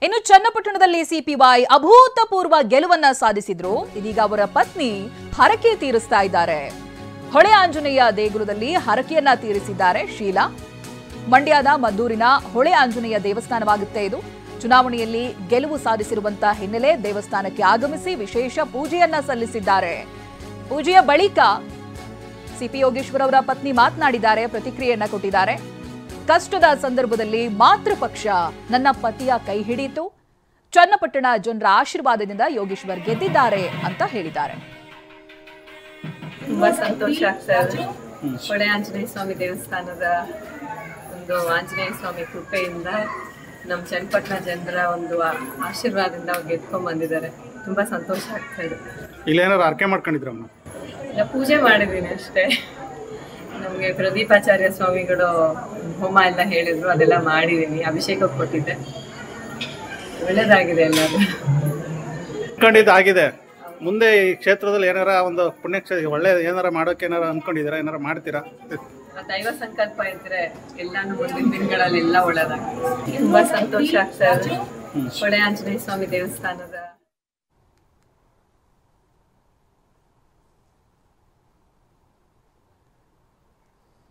ಇನ್ನು ಚನ್ನಪಟ್ಟಣದಲ್ಲಿ ಸಿಪಿವೈ ಅಭೂತಪೂರ್ವ ಗೆಲುವನ್ನ ಸಾಧಿಸಿದ್ರು. ಇದೀಗ ಅವರ ಪತ್ನಿ ಹರಕೆ ತೀರಿಸ್ತಾ ಇದ್ದಾರೆ. ಹೊಳೆ ಆಂಜನೇಯ ದೇಗುಲದಲ್ಲಿ ಹರಕೆಯನ್ನ ತೀರಿಸಿದ್ದಾರೆ ಶೀಲಾ. ಮಂಡ್ಯದ ಮದ್ದೂರಿನ ಹೊಳೆ ಆಂಜನೇಯ ದೇವಸ್ಥಾನವಾಗುತ್ತೆ ಇದು. ಚುನಾವಣೆಯಲ್ಲಿ ಗೆಲುವು ಸಾಧಿಸಿರುವಂತಹ ಹಿನ್ನೆಲೆ ದೇವಸ್ಥಾನಕ್ಕೆ ಆಗಮಿಸಿ ವಿಶೇಷ ಪೂಜೆಯನ್ನ ಸಲ್ಲಿಸಿದ್ದಾರೆ. ಪೂಜೆಯ ಬಳಿಕ ಸಿಪಿ ಯೋಗೇಶ್ವರ್ ಅವರ ಪತ್ನಿ ಮಾತನಾಡಿದ್ದಾರೆ, ಪ್ರತಿಕ್ರಿಯೆಯನ್ನ ಕೊಟ್ಟಿದ್ದಾರೆ. ಕಷ್ಟದ ಸಂದರ್ಭದಲ್ಲಿ ಮಾತೃಪಕ್ಷ ನನ್ನ ಪತಿಯ ಕೈ ಹಿಡಿಯಿತು. ಚನ್ನಪಟ್ಟಣ ಜನರ ಆಶೀರ್ವಾದದಿಂದ ಯೋಗೇಶ್ವರ್ ಗೆದ್ದಿದ್ದಾರೆ ಅಂತ ಹೇಳಿದ್ದಾರೆ. ತುಂಬಾ ಸಂತೋಷ ಆಗ್ತಾ ಇದೆ. ಹೊಳೆ ಆಂಜನೇಯ ಸ್ವಾಮಿ ದೇವಸ್ಥಾನದ ಒಂದು ಆಂಜನೇಯ ಸ್ವಾಮಿ ಕೃಪೆಯಿಂದ ನಮ್ಮ ಚನ್ನಪಟ್ಟಣ ಜನರ ಒಂದು ಆಶೀರ್ವಾದದಿಂದ ಅವ್ರು ಗೆದ್ಕೊಂಡ್ ಬಂದಿದ್ದಾರೆ. ತುಂಬಾ ಸಂತೋಷ ಆಗ್ತಾ ಇದೆ. ಇಲ್ಲೇನಾದ್ರು ಆರ್ಕೆ ಮಾಡ್ಕೊಂಡಿದ್ರಮ್ಮ? ಇಲ್ಲ, ಪೂಜೆ ಮಾಡಿದ್ದೀನಿ ಅಷ್ಟೇ. ನಮಗೆ ಪ್ರದೀಪಾಚಾರ್ಯ ಸ್ವಾಮಿಗಳು ಹೋಮ ಎಲ್ಲ ಹೇಳಿದ್ರು, ಅದೆಲ್ಲ ಮಾಡಿದ್ದೀನಿ. ಅಭಿಷೇಕ ಕೊಟ್ಟಿದ್ದೆ, ಒಳ್ಳೇದಾಗಿದೆ. ಎಲ್ಲರೂ ಅನ್ಕೊಂಡಿದ್ದಾಗಿದೆ. ಮುಂದೆ ಈ ಕ್ಷೇತ್ರದಲ್ಲಿ ಏನಾರ ಒಂದು ಪುಣ್ಯಕ್ಷೇತ್ರ ಒಳ್ಳೆ ಏನಾರ ಮಾಡೋಕೆ ಏನಾರ ಅನ್ಕೊಂಡಿದ್ದೀರಾ? ಏನಾರ ಮಾಡ್ತೀರಾ? ದೈವ ಸಂಕಲ್ಪ ಇದ್ರೆ ಎಲ್ಲಾನು ಮುಂದಿನ ದಿನಗಳಲ್ಲಿ ಎಲ್ಲ ಒಳ್ಳೇದಾಗ್ತದೆ. ತುಂಬಾ ಸಂತೋಷ ಆಗ್ತಾ ಇದೆ. ಹೊಳೆ ಆಂಜನೇಯ ಸ್ವಾಮಿ ದೇವಸ್ಥಾನದ